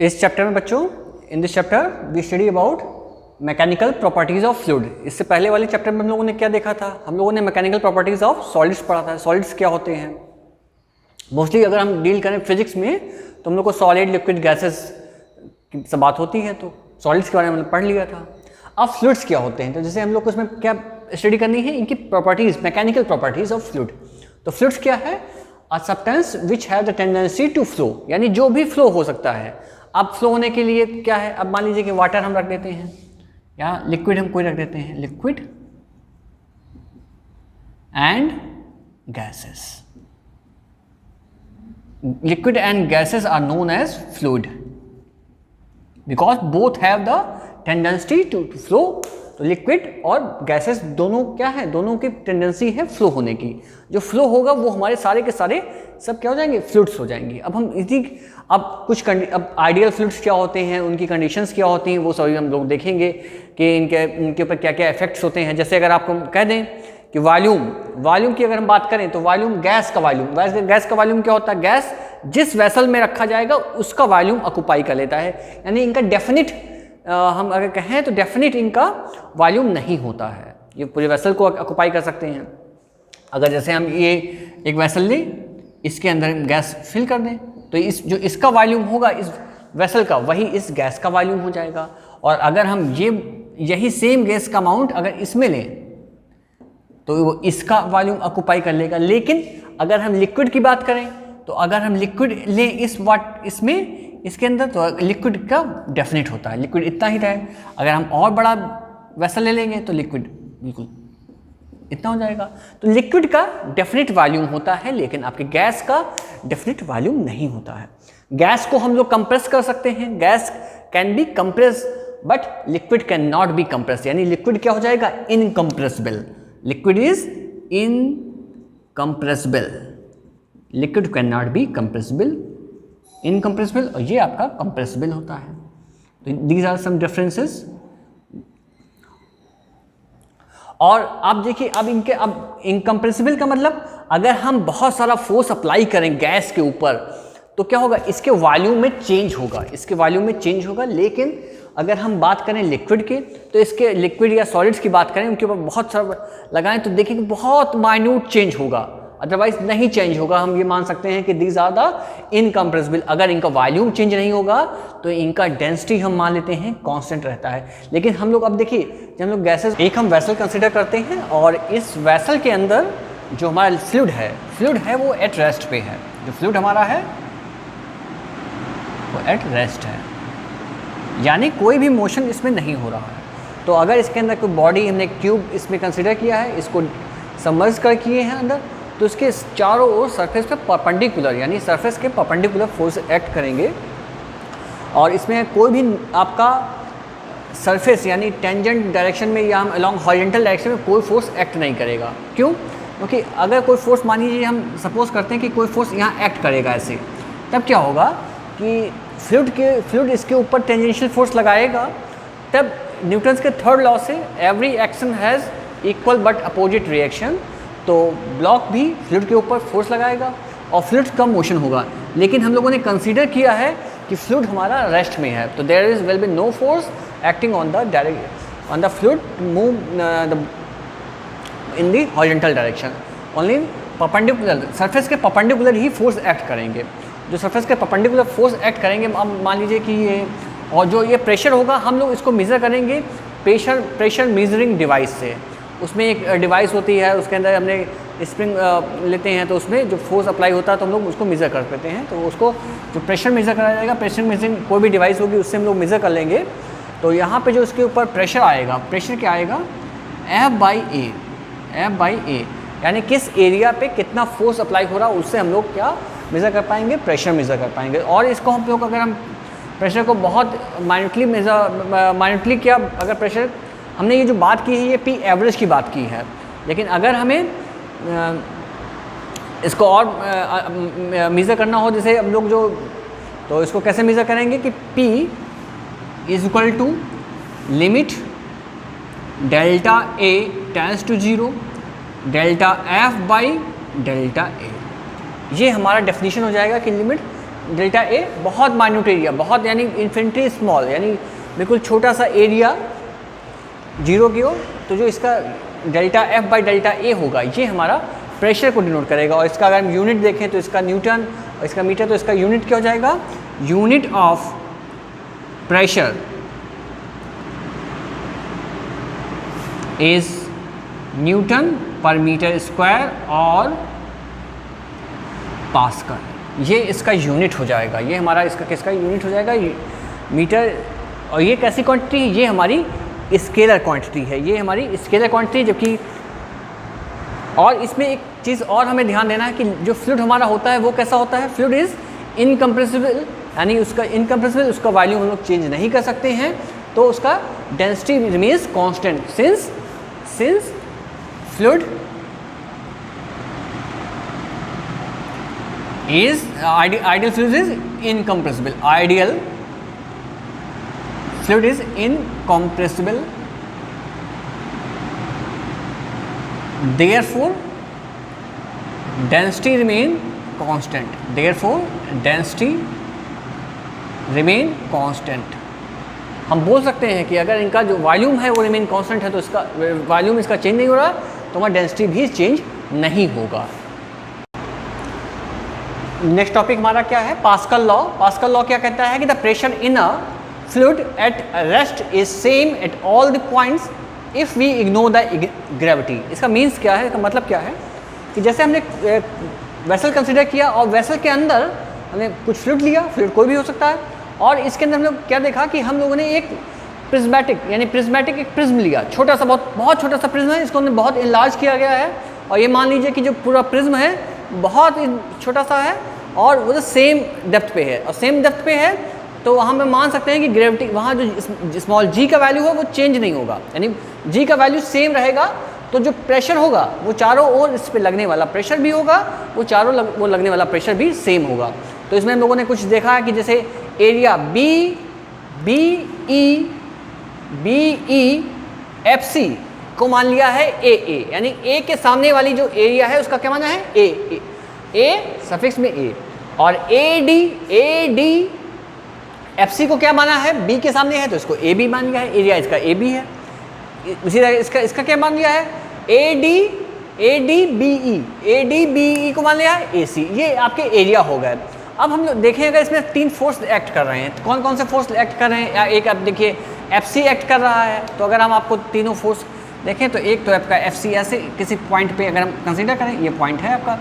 इस चैप्टर में बच्चों, in this chapter we study about mechanical properties of fluid. इससे पहले वाले चैप्टर में हम लोगों ने क्या देखा था? हम लोगों ने मैकेनिकल प्रॉपर्टीज ऑफ सॉलिड्स पढ़ा था। सॉलिड्स क्या होते हैं? मोस्टली अगर हम डील करें फिजिक्स में तो हम लोग को सॉलिड, लिक्विड, गैसेस की सब बात होती है, तो सॉलिड्स के बारे में पढ़ लिया था। अब फ्लूइड्स क्या होते हैं, तो जैसे हम लोग को इसमें क्या स्टडी करनी है, इनकी properties, mechanical properties of fluid. तो फ्लूइड्स क्या है? A substance which have the tendency to flow, यानी जो भी फ्लो हो सकता है। अब फ्लो होने के लिए क्या है? अब मान लीजिए कि वाटर हम रख देते हैं या लिक्विड हम कोई रख देते हैं, liquid and gases. Liquid and gases are known as fluid because both have the tendency to flow. तो लिक्विड और गैसेस दोनों क्या है? दोनों की टेंडेंसी है फ्लो होने की। जो फ्लो होगा वो हमारे सारे के सारे सब क्या हो जाएंगे? फ्लूइड्स हो जाएंगे। अब हम इसी अब आइडियल फ्लूइड्स क्या होते हैं, उनकी कंडीशंस क्या होती हैं, वो सभी हम लोग देखेंगे कि इनके ऊपर क्या क्या इफेक्ट्स होते हैं। जैसे अगर आपको कह दें कि वॉल्यूम की अगर हम बात करें तो वॉल्यूम, गैस का वॉल्यूम क्या होता है? गैस जिस वेसल में रखा जाएगा उसका वॉल्यूम ऑक्युपाई कर लेता है, यानी इनका डेफिनिट हम अगर कहें तो डेफिनिट इनका वॉल्यूम नहीं होता है। ये पूरे वेसल को ऑक्युपाई कर सकते हैं। अगर जैसे हम ये एक वेसल लें, इसके अंदर हम गैस फिल कर दें तो जो इसका वॉल्यूम होगा इस वेसल का, वही इस गैस का वॉल्यूम हो जाएगा। और अगर हम यही सेम गैस का अमाउंट अगर इसमें लें तो वो इसका वॉल्यूम ऑक्युपाई कर लेगा। लेकिन अगर हम लिक्विड की बात करें तो अगर हम लिक्विड लें इसके अंदर तो लिक्विड का डेफिनेट होता है, लिक्विड इतना ही रहे। अगर हम और बड़ा वेसल ले लेंगे तो लिक्विड बिल्कुल इतना हो जाएगा। तो लिक्विड का डेफिनेट वॉल्यूम होता है, लेकिन आपके गैस का डेफिनेट वॉल्यूम नहीं होता है। गैस को हम लोग कंप्रेस कर सकते हैं, gas can be compress, but liquid can not be compress, यानी लिक्विड क्या हो जाएगा? Incompressible. Liquid is incompressible, liquid can not be compressible, incompressible, और ये आपका कंप्रेसिबल होता है। तो दीज आर सम डिफरेंसेस। और आप देखिए अब इनकंप्रेसिबल का मतलब अगर हम बहुत सारा फोर्स अप्लाई करें गैस के ऊपर तो क्या होगा? इसके वॉल्यूम में चेंज होगा, लेकिन अगर हम बात करें लिक्विड के तो इसके लिक्विड या सॉलिड्स की बात करें, उनके ऊपर बहुत सारा लगाएं तो देखिए कि बहुत माइन्यूट चेंज होगा, अदरवाइज नहीं चेंज होगा। हम ये मान सकते हैं कि दीज आर द इनकंप्रेसिबल। अगर इनका वॉल्यूम चेंज नहीं होगा तो इनका डेंसिटी हम मान लेते हैं कांस्टेंट रहता है। लेकिन हम लोग अब देखिए, जब हम लोग गैसेस, एक हम वेसल कंसिडर करते हैं और इस वेसल के अंदर जो हमारा फ्लूइड है वो एट रेस्ट पे है। जो फ्लूइड हमारा है वो एट रेस्ट है, यानी कोई भी मोशन इसमें नहीं हो रहा है। तो अगर इसके अंदर कोई बॉडी, हमने क्यूब इसमें कंसिडर किया है, इसको सबमर्ज कर किए हैं अंदर, तो इसके चारों ओर सरफेस पे परपेंडिकुलर, यानी सरफेस के परपेंडिकुलर फोर्स एक्ट करेंगे। और इसमें कोई भी आपका सरफेस यानी टेंजेंट डायरेक्शन में या हम अलॉन्ग हॉरिजॉन्टल डायरेक्शन में कोई फोर्स एक्ट नहीं करेगा। क्यों? क्योंकि अगर कोई फोर्स, मान लीजिए हम सपोज करते हैं कि कोई फोर्स यहाँ एक्ट करेगा ऐसे, तब क्या होगा कि फ्लूइड इसके ऊपर टेंजेंशियल फोर्स लगाएगा, तब न्यूटन्स के थर्ड लॉ से every action has equal but opposite reaction. तो ब्लॉक भी फ्लूइड के ऊपर फोर्स लगाएगा और फ्लूइड का मोशन होगा। लेकिन हम लोगों ने कंसीडर किया है कि फ्लूइड हमारा रेस्ट में है, तो there will be no force acting on the fluid move in the horizontal direction, only perpendicular, surface के परपेंडिकुलर ही फोर्स एक्ट करेंगे। जो सरफेस के परपेंडिकुलर फोर्स एक्ट करेंगे, अब मान लीजिए कि ये, और जो ये प्रेशर होगा हम लोग इसको मेज़र करेंगे प्रेशर मेजरिंग डिवाइस से। उसमें एक डिवाइस होती है, उसके अंदर हमने स्प्रिंग लेते हैं तो उसमें जो फोर्स अप्लाई होता है तो हम लोग उसको मेज़र कर देते हैं। तो उसको जो प्रेशर मेज़र कराया जाएगा, प्रेशर मेजरिंग कोई भी डिवाइस होगी उससे हम लोग मेज़र कर लेंगे। तो यहाँ पे जो इसके ऊपर प्रेशर आएगा, प्रेशर क्या आएगा? F बाई ए, यानी किस एरिया पे कितना फोर्स अप्लाई हो रहा है उससे हम लोग क्या मेज़र कर पाएंगे? प्रेशर मेज़र कर पाएंगे। और इसको हम लोग अगर हम प्रेशर को बहुत माइन्यूटली क्या, अगर प्रेशर, हमने ये जो बात की है ये पी एवरेज की बात की है, लेकिन अगर हमें इसको और मेज़र करना हो, जैसे हम लोग तो इसको कैसे मेज़र करेंगे कि P is equal to limit delta A tends to 0 delta F by delta A। ये हमारा डेफिनेशन हो जाएगा कि लिमिट डेल्टा ए बहुत माइन्यूट एरिया, बहुत यानी इन्फिनिटी स्मॉल, यानी बिल्कुल छोटा सा एरिया जीरो की ओर, तो जो इसका delta F by delta A होगा ये हमारा प्रेशर को डिनोट करेगा। और इसका अगर हम यूनिट देखें तो इसका न्यूटन और इसका मीटर, तो इसका यूनिट क्या हो जाएगा, unit of pressure is Newton पर मीटर स्क्वायर और पास्कल, ये इसका यूनिट हो जाएगा। ये हमारा इसका किसका यूनिट हो जाएगा, मीटर। और ये कैसी क्वांटिटी है, ये हमारी स्केलर क्वांटिटी है, ये हमारी स्केलर क्वांटिटी। जबकि और इसमें एक चीज़ और हमें ध्यान देना है कि जो फ्लूइड हमारा होता है वो कैसा होता है, फ्लूइड इज़ इनकम्प्रेसिबल, यानी उसका इनकम्प्रेसिबल, उसका वॉल्यूम हम लोग चेंज नहीं कर सकते हैं, तो उसका density remains constant since fluid is ideal fluid is incompressible, ideal fluid is incompressible, therefore density remain constant, therefore density remain constant। हम बोल सकते हैं कि अगर इनका जो वॉल्यूम है वो रिमेन कांस्टेंट है तो इसका वॉल्यूम इसका चेंज नहीं हो रहा, तो हमारा डेंसिटी भी चेंज नहीं होगा। नेक्स्ट टॉपिक हमारा क्या है, पास्कल लॉ। पास्कल लॉ क्या कहता है कि the pressure in a fluid at rest is same at all the points if we ignore the gravity. इसका मीन्स क्या है, इसका मतलब क्या है कि जैसे हमने वेसल कंसिडर किया और वेसल के अंदर हमने कुछ फ्लूइड लिया, फ्लूइड कोई भी हो सकता है, और इसके अंदर हम लोग क्या देखा कि हम लोगों ने एक प्रिज्मेटिक एक प्रिज्म लिया, छोटा सा, बहुत छोटा सा प्रिज्म है, इसको हमने बहुत इनलार्ज किया गया है। और ये मान लीजिए कि जो पूरा प्रिज्म है बहुत छोटा सा है और वो जो सेम डेप्थ पे है, और सेम डेप्थ पे है तो वहाँ पे मान सकते हैं कि ग्रेविटी, वहाँ जो स्मॉल जी का वैल्यू है वो चेंज नहीं होगा, यानी जी का वैल्यू सेम रहेगा। तो जो प्रेशर होगा वो चारों ओर इस पे लगने वाला प्रेशर भी होगा, वो चारों वो लगने वाला प्रेशर भी सेम होगा। तो इसमें हम लोगों ने कुछ देखा है कि जैसे area B E F C को मान लिया है ए, यानी ए के सामने वाली जो एरिया है उसका क्या माना है ए सफिक्स में ए, और ए डी एफ सी को क्या माना है, बी के सामने है तो इसको ए बी मान लिया है, एरिया इसका ए बी है। उसी तरह इसका क्या मान लिया है, ए डी बी ई को मान लिया है ए सी, ये आपके एरिया हो गए। अब हम लोग देखें अगर इसमें तीन फोर्स एक्ट कर रहे हैं तो कौन कौन से फोर्स एक्ट कर रहे हैं, या एक आप देखिए एफ सी एक्ट कर रहा है, तो अगर हम आपको तीनों फोर्स देखें तो एक तो आपका एफ सी ऐसे किसी पॉइंट पे अगर हम कंसीडर करें, ये पॉइंट है आपका,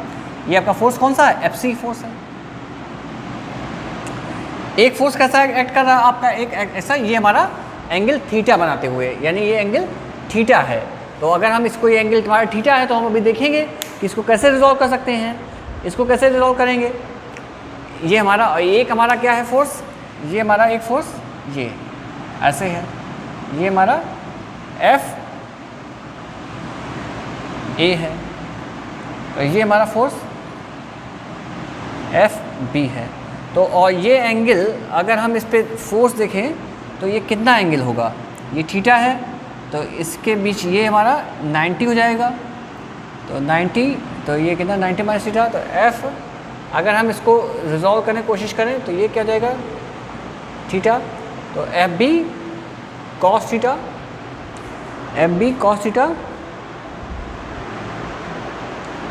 ये आपका फोर्स कौन सा है, एफ सी फोर्स है। एक फोर्स कैसा एक्ट कर रहा है आपका, एक ऐसा, ये हमारा एंगल थीटा बनाते हुए, यानी ये एंगल थीटा है। तो अगर हम इसको, ये एंगल हमारा थीटा है तो हम अभी देखेंगे कि इसको कैसे रिजॉल्व कर सकते हैं, इसको कैसे रिजॉल्व करेंगे। ये हमारा एक हमारा क्या है फोर्स, ये हमारा एक फोर्स ये ऐसे है, ये हमारा एफ ए है, तो ये हमारा फोर्स एफ बी है। तो और ये एंगल अगर हम इस पे फोर्स देखें तो ये कितना एंगल होगा, ये थीटा है, तो इसके बीच ये हमारा 90 हो जाएगा, तो 90, तो ये कितना 90 माइनस थीटा, तो एफ, अगर हम इसको रिजॉल्व करने की कोशिश करें तो ये क्या हो जाएगा थीटा, तो F B cos theta, F B cos theta.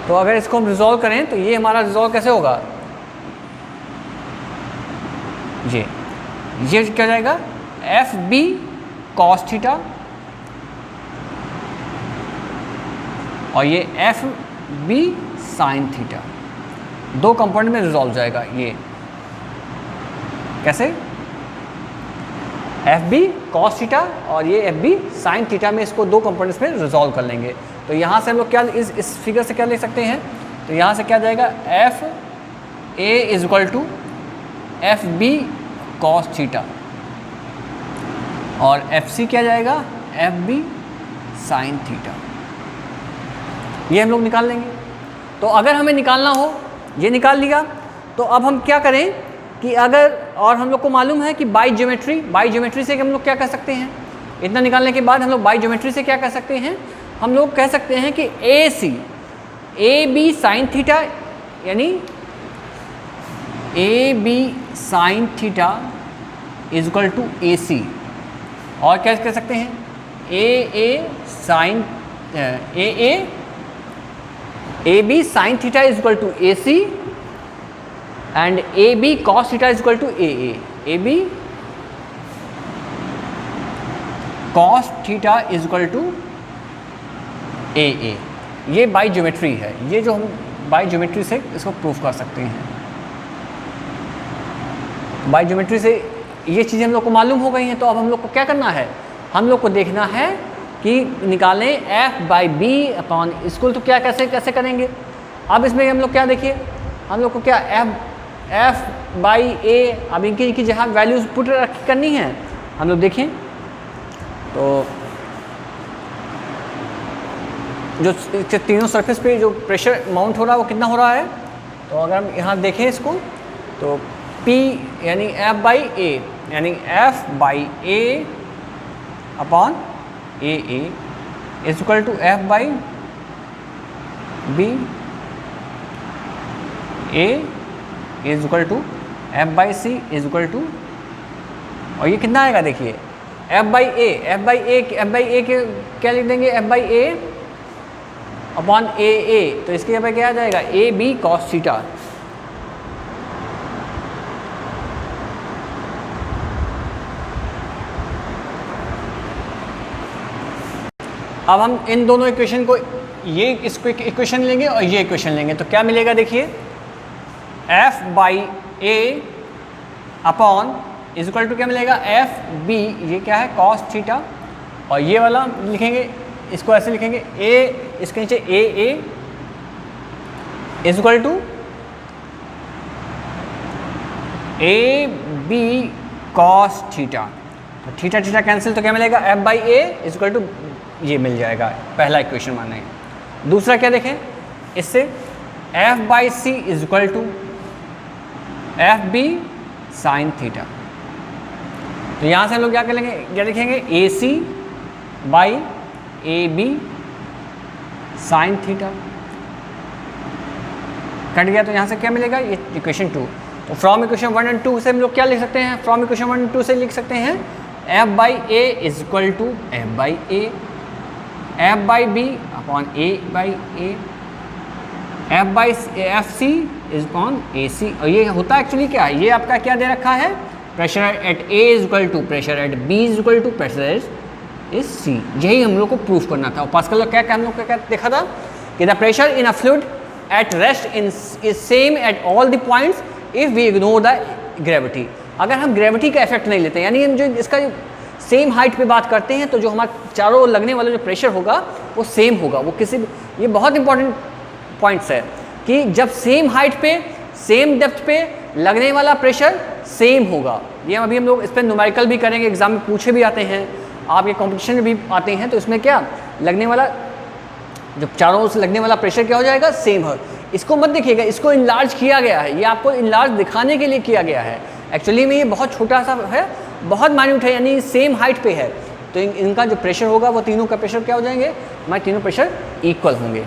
तो अगर इसको हम रिजॉल्व करें तो ये हमारा रिजॉल्व कैसे होगा, ये क्या हो जाएगा एफ बी कॉस थीटा, और ये एफ बी साइन थीटा, दो कंपोनेंट में रिजॉल्व जाएगा। ये कैसे, एफ बी कॉस थीटा और ये एफ बी साइन थीटा में, इसको दो कंपोनेंट्स में रिजॉल्व कर लेंगे। तो यहाँ से हम लोग क्या इस फिगर से क्या लिख सकते हैं, तो यहाँ से क्या जाएगा F A is equal to F B cos theta, और एफ सी क्या जाएगा एफ बी साइन थीटा, ये हम लोग निकाल लेंगे। तो अगर हमें निकालना हो, ये निकाल लिया, तो अब हम क्या करें कि अगर, और हम लोग को मालूम है कि बाई ज्योमेट्री से हम लोग क्या कर सकते हैं, इतना निकालने के बाद हम लोग बाई ज्योमेट्री से क्या कर सकते हैं, हम लोग कह सकते हैं कि ए बी साइन थीटा, यानी A B sine theta is equal to A C, और क्या कह सकते हैं A sine A B sine theta is equal to A C and A B cos theta is equal to A B cos theta is equal to A. ये by geometry है, ये जो हम बाई ज्योमेट्री से इसको proof कर सकते हैं। बाई ज्योमेट्री से ये चीज़ें हम लोग को मालूम हो गई हैं, तो अब हम लोग को क्या करना है, हम लोग को देखना है कि निकालें f by B upon school, तो क्या कैसे कैसे करेंगे। अब इसमें हम लोग क्या देखिए, हम लोग को क्या f बाई ए, अब इनकी जहाँ वैल्यूज़ पुट करनी है हम लोग देखें, तो जो तीनों सरफेस पे जो प्रेशर माउंट हो रहा है वो कितना हो रहा है, तो अगर हम यहाँ देखें इसको तो P यानी F बाई ए, यानी F by A upon A is equal to F by B A is equal to F by C is equal to, और ये कितना आएगा देखिए F बाई ए के क्या लिख देंगे, F बाई ए अपॉन ए, तो इसके यहाँ पे क्या आ जाएगा ए बी कॉस थीटा। अब हम इन दोनों इक्वेशन को, ये इसको इक्वेशन लेंगे और ये इक्वेशन लेंगे, तो क्या मिलेगा देखिए f by A upon is equal to क्या मिलेगा एफ बी, ये क्या है कॉस थीटा, और ये वाला लिखेंगे, इसको ऐसे लिखेंगे ए, इसके नीचे A is equal to A B cos theta, तो थीटा थीटा कैंसिल, तो क्या मिलेगा F by A is equal to, ये मिल जाएगा पहला इक्वेशन मानेंगे। दूसरा क्या देखें, इससे F by C is equal to F B sine theta, तो यहाँ से हम लोग क्या करेंगे, क्या लिखेंगे A C by A B sine theta, cut गया, तो यहाँ से क्या मिलेगा ये इक्वेशन 2। तो फ्रॉम इक्वेशन 1 और 2 से हम लोग क्या लिख सकते हैं, फ्रॉम इक्वेशन 1 और 2 से लिख सकते हैं F by A is equal to F by A, F by B upon A by A, F by F C is upon A C, और ये होता है एक्चुअली क्या है, ये आपका क्या दे रखा है, pressure at A is equal to pressure at B is equal to pressure at is C, यही हम लोग को प्रूफ करना था। और पास्कल का क्या हम लोग क्या देखा था कि the pressure in a fluid at rest in is same at all the points if we ignore the gravity. अगर हम ग्रेविटी का इफेक्ट नहीं लेते, यानी हम जो इसका सेम हाइट पे बात करते हैं, तो जो हमारे चारों ओर लगने वाला जो प्रेशर होगा वो सेम होगा, वो किसी भी, ये बहुत इंपॉर्टेंट पॉइंट्स है कि जब सेम हाइट पे सेम डेप्थ पे लगने वाला प्रेशर सेम होगा। ये अभी हम लोग इस पर न्यूमेरिकल भी करेंगे, एग्जाम में पूछे भी आते हैं, आपके कॉम्पिटिशन में भी आते हैं, तो इसमें क्या लगने वाला, जो चारों ओर से लगने वाला प्रेशर क्या हो जाएगा, सेम है। इसको मत देखिएगा, इसको इनलार्ज किया गया है, ये आपको इनलार्ज दिखाने के लिए किया गया है, एक्चुअली में ये बहुत छोटा सा है, बहुत माइन्यूट है, यानी सेम हाइट पे है, तो इनका जो प्रेशर होगा वो तीनों का प्रेशर क्या हो जाएंगे, हमारे तीनों प्रेशर इक्वल होंगे।